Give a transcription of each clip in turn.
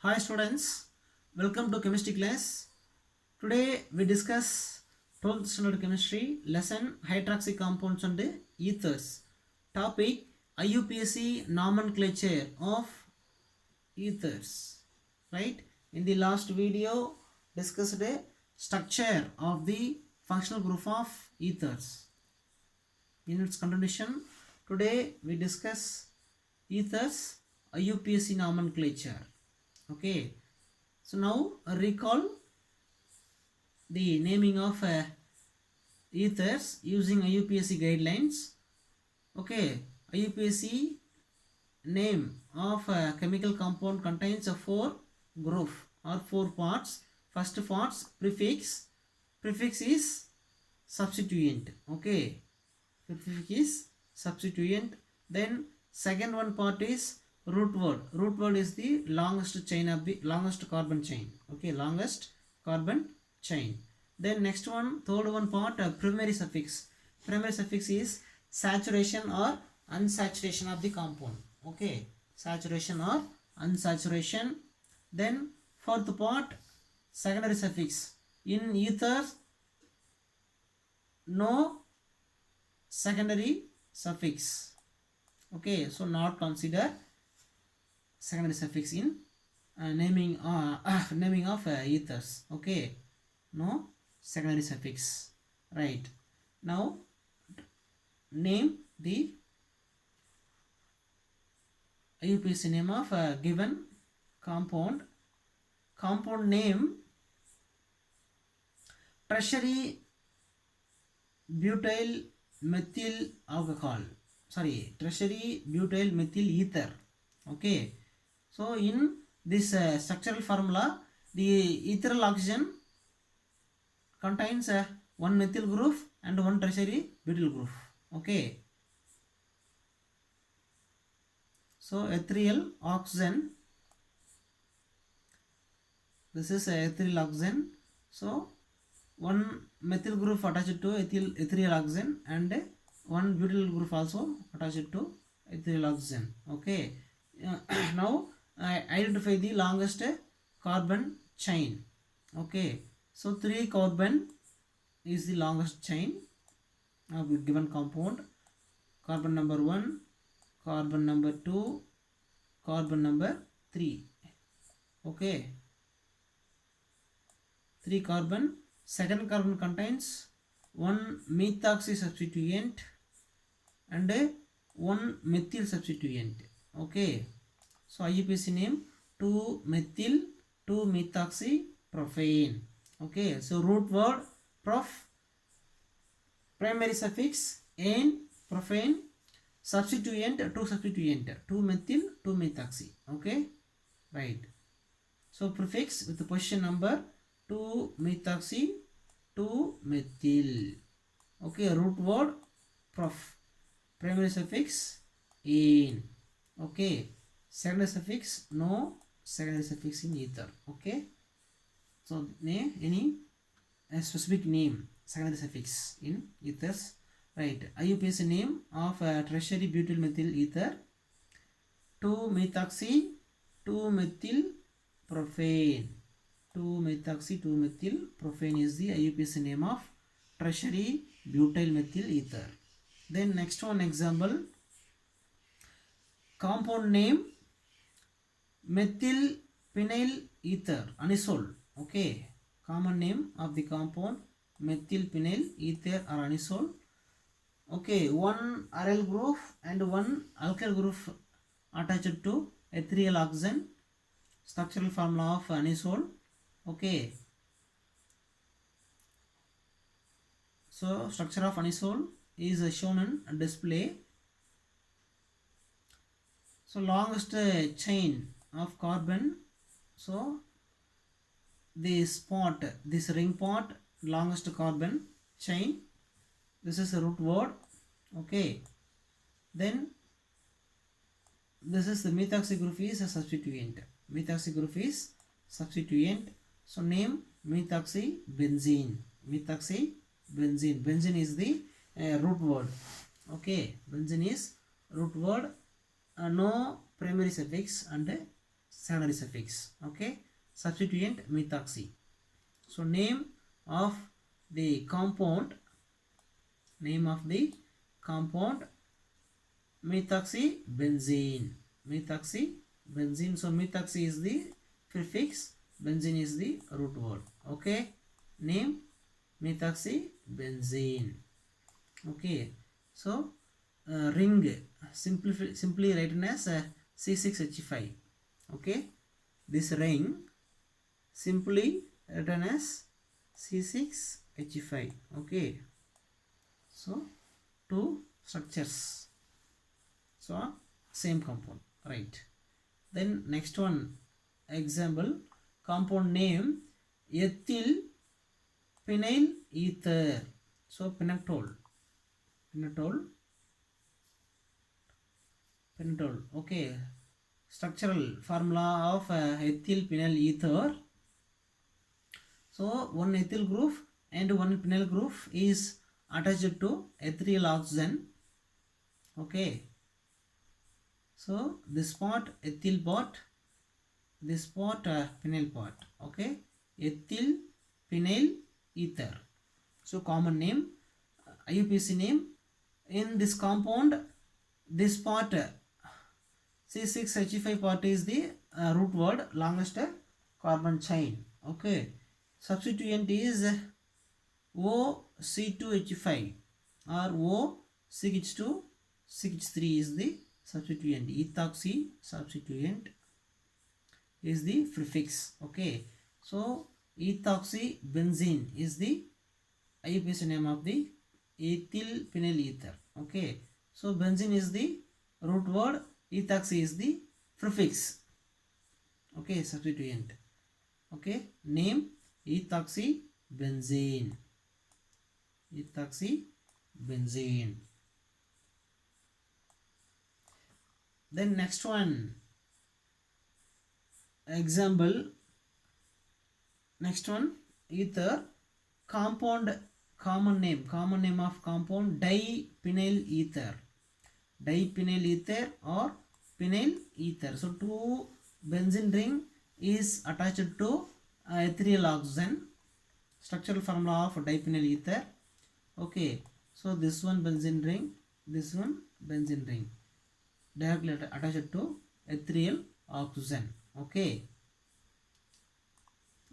Hi students, welcome to chemistry class. Today we discuss 12th standard chemistry lesson hydroxy compounds and ethers. Topic IUPAC nomenclature of ethers. Right? In the last video discussed a structure of the functional group of ethers. In its continuation, today we discuss ethers IUPAC nomenclature. Okay, so now recall the naming of ethers using IUPAC guidelines. Okay, IUPAC name of a chemical compound contains a four group or four parts. First parts prefix is substituent. Okay, prefix is substituent. Then second one part is root word is the longest chain of the longest carbon chain. Okay, longest carbon chain. Then next one, third one part, primary suffix is saturation or unsaturation of the compound. Okay, saturation or unsaturation. Then fourth part, secondary suffix. In ethers no secondary suffix. Okay, so not consider secondary suffix in naming of ethers. Okay, no secondary suffix. Right, now name the IUPAC name of a given compound. Compound name tertiary butyl methyl alcohol. Sorry, tertiary butyl methyl ether. Okay, so in this structural formula, the ethereal oxygen contains one methyl group and one tertiary butyl group. Okay, so ethereal oxygen, this is ethereal oxygen. So one methyl group attached to ethereal oxygen and one butyl group also attached to ethereal oxygen. Okay, now I identify the longest carbon chain. Okay, so 3 carbon is the longest chain of a given compound. Carbon number 1, carbon number 2, carbon number 3. Okay, 3 carbon. Second carbon contains one methoxy substituent and one methyl substituent. Okay, so IUPAC name 2-methyl 2-methoxy propane. Okay, so root word prof, primary suffix ane, propane, substituent 2-methyl 2-methoxy. Okay, right, so prefix with the position number 2-methoxy 2-methyl. Okay, root word prof, primary suffix ane. Okay, secondary suffix no secondary suffix in ether. Okay, so name any specific name secondary suffix in ethers. Right, IUPAC name of tertiary butyl methyl ether 2-methoxy 2-methyl propane. 2-methoxy 2-methyl propane is the IUPAC name of tertiary butyl methyl ether. Then next one example, compound name methyl penyl ether anisole. Okay, common name of the compound methyl penyl ether or anisole. Okay, one aryl group and one alkyl group attached to ethereal oxygen. Structural formula of anisole. Okay, so structure of anisole is shown in display. So longest chain of carbon, so this ring part, longest carbon chain, this is a root word. Okay, then this is the methoxy group is a substituent. Methoxy group is substituent. So name methoxy benzene. Methoxy benzene. Benzene is the root word. Okay, benzene is root word. No primary suffix and secondary suffix. Okay, substituent methoxy. So name of the compound methoxybenzene. So methoxy is the prefix, benzene is the root word. Okay, name methoxybenzene. Okay, so ring simply written as C6H5. Okay, this ring simply written as C6H5. Okay, so two structures, so same compound, right? Then next one example, compound name ethyl phenyl ether. So pentool. Okay, structural formula of ethyl phenyl ether. So one ethyl group and one phenyl group is attached to ethereal oxygen. Okay, so this part ethyl part, this part phenyl part. Okay, ethyl phenyl ether. So common name, IUPAC name. In this compound, this part C6H5 part is the root word, longest carbon chain. Okay, substituent is OC2H5 or OCH2CH3 is the substituent. Ethoxy substituent is the prefix. Okay, so ethoxybenzene is the IUPAC name of the ethyl phenyl ether. Okay, so benzene is the root word, ethoxy is the prefix. Okay, substituent. Okay, name ethoxybenzene. Then next one example, ether compound, common name of compound diphenyl ether or phenyl ether. So two benzene ring is attached to ethereal oxygen. Structural formula of diphenyl ether. Okay, so this one benzene ring, this one benzene ring, directly attached to ethereal oxygen. Okay,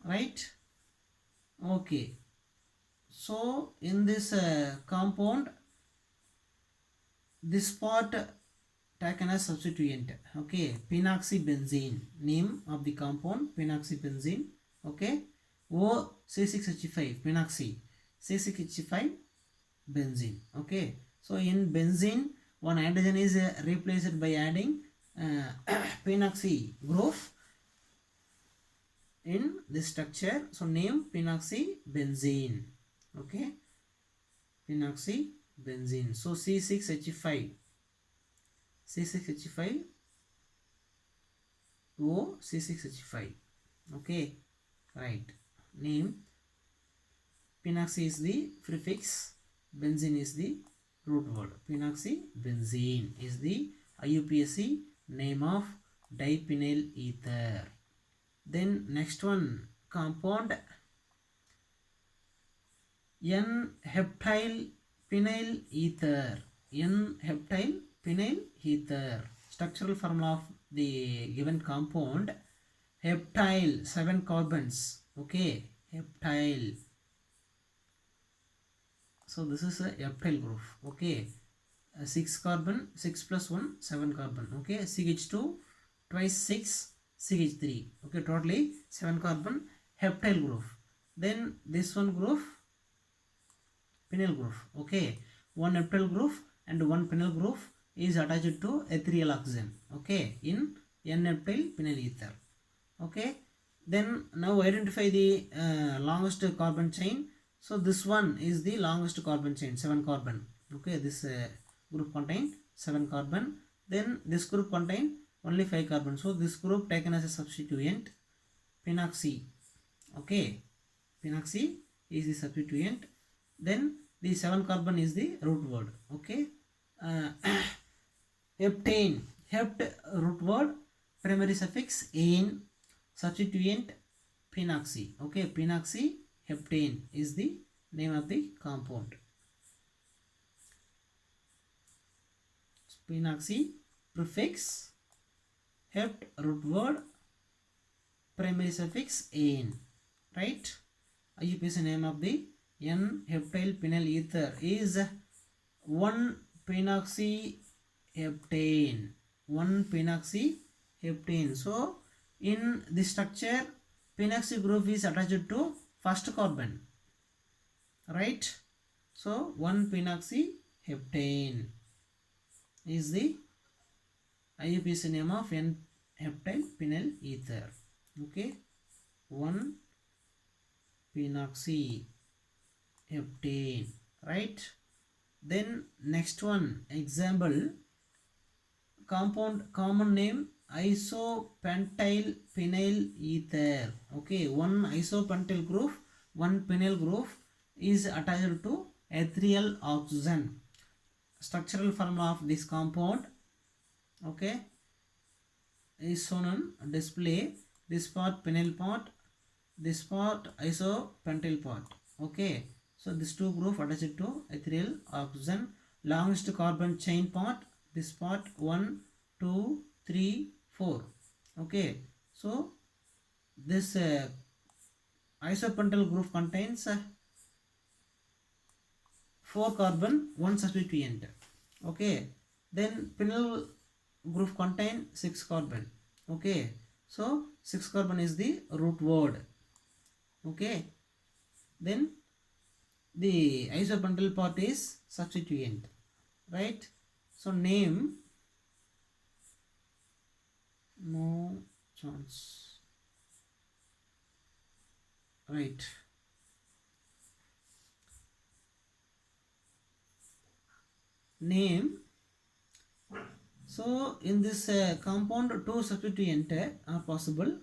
right? Okay, so in this compound, this part taken as substituent. Okay, phenoxybenzene, name of the compound phenoxybenzene. Okay, OC6H5 phenoxy, C6H5 benzene. Okay, so in benzene, one hydrogen is replaced by adding phenoxy group in this structure. So name phenoxybenzene. Okay, phenoxybenzene. So C6H5 OC6H5. Okay, right. Name phenoxy is the prefix, benzene is the root word. Phenoxybenzene is the IUPAC name of diphenyl ether. Then next one, compound N-heptyl phenyl ether. Structural formula of the given compound, heptyl, 7 carbons. Okay, heptyl. So this is a heptyl group. Okay, 6 carbon, 6 plus 1, 7 carbon. Okay, CH2 twice 6, CH3. Okay, totally 7 carbon heptyl group. Then this one group, phenyl group. Okay, one heptyl group and one phenyl group is attached to ethereal oxygen. Okay, in N-heptyl phenyl ether. Okay, then now identify the longest carbon chain. So this one is the longest carbon chain, 7 carbon. Okay, this group contain 7 carbon. Then this group contain only 5 carbon. So this group taken as a substituent, phenoxy. Okay, phenoxy is the substituent. Then the 7 carbon is the root word. Okay, heptane, hept root word, primary suffix ane, substituent phenoxy. Okay, phenoxyheptane is the name of the compound. Phenoxy prefix hept root word primary suffix ane, right? IUPAC name of the N-heptyl phenyl ether is 1-phenoxyheptane. 1-phenoxyheptane. So in this structure, phenoxy group is attached to first carbon, right? So 1-phenoxyheptane is the IUPAC name of N-heptyl phenyl ether. Okay, 1-phenoxyheptane, right? Then next one example, compound common name isopentyl phenyl ether. Okay, one isopentyl group, one phenyl group is attached to ethereal oxygen. Structural formula of this compound, okay, is shown on display. This part phenyl part, this part isopentyl part. Okay, so this two group attached to ethereal oxygen. Longest carbon chain part, this part 1 2 3 4. Okay, so this isopentyl group contains 4 carbon, 1 substituent. Okay, then phenyl group contain 6 carbon. Okay, so 6 carbon is the root word. Okay, then the isopentyl part is substituent, right? So name, no chance, right? Name. So in this compound, two substituent are possible.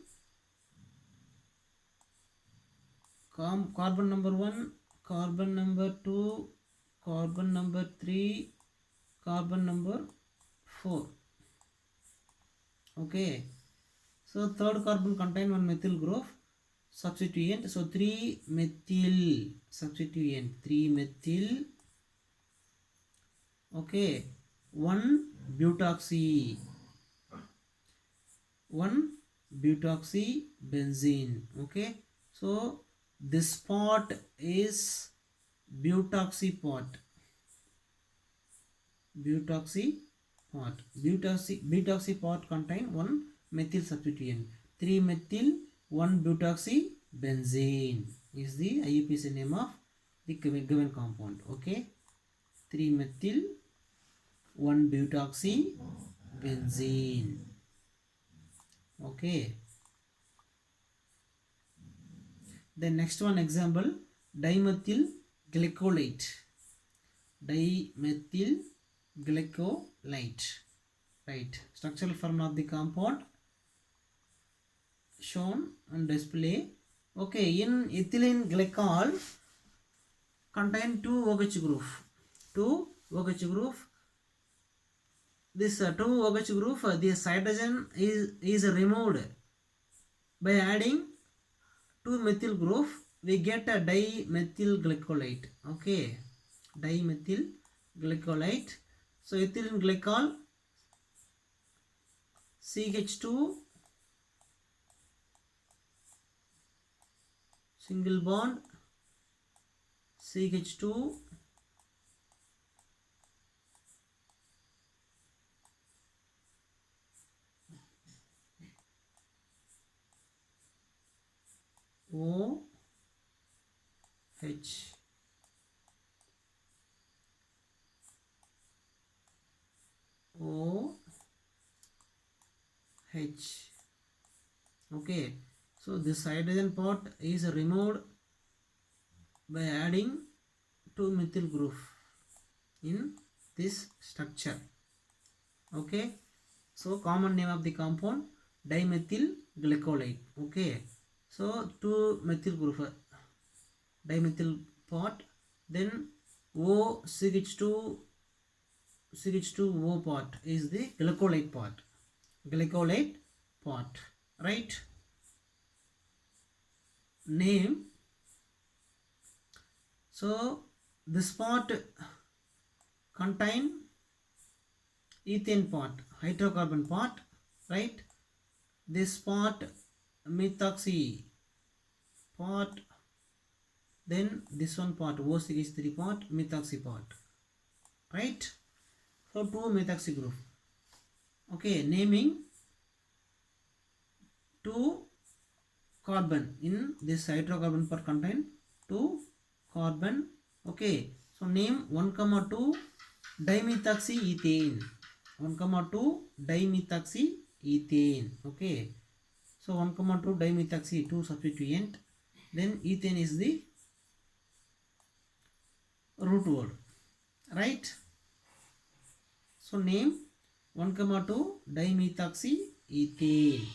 Carbon number 1, carbon number 2, carbon number 3, carbon number 4. Okay, so third carbon contain one methyl group substituent. So 3 methyl substituent, 3 methyl. Okay, 1 butoxy, 1 butoxy benzene. Okay, so this part is butoxy part. Butoxy part contain 1 methyl substituent. 3 methyl 1 butoxy benzene is the IUPAC name of the given compound. Okay, 3 methyl 1 butoxy benzene. Okay, the next one example, dimethyl glycolate. Dimethyl glycolate, right? Structural formula of the compound shown on display. Okay, in ethylene glycol contain 2 OH group. 2 OH group. This 2 OH group, this hydrogen is removed by adding 2 methyl group. We get a dimethyl glycolate. Okay, dimethyl glycolate. So ethylene glycol, CH2 single bond, CH2 OH. OH. Okay, so this hydrogen part is removed by adding 2 methyl group in this structure. Okay, so common name of the compound dimethyl glycolate. Okay, so 2 methyl group, dimethyl part, then O CH2O part is the glycolate part. Glycolate part, right? Name. So this part contain ethane part, hydrocarbon part, right? This part methoxy part, then this one part OCH3 part, methoxy part, right? So two methoxy group. Okay, naming two carbon in this hydrocarbon part contain two carbon. Okay, so name 1,2 dimethoxyethane, 1,2 dimethoxyethane. Okay, so 1,2 dimethoxy, 2 substituent, then ethane is the root word, right? So name 1,2 dimethoxyethane.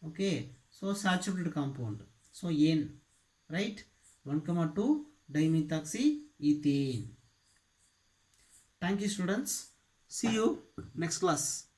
Okay, so saturated compound, so N, right? 1,2 dimethoxyethane. Thank you students, see you next class.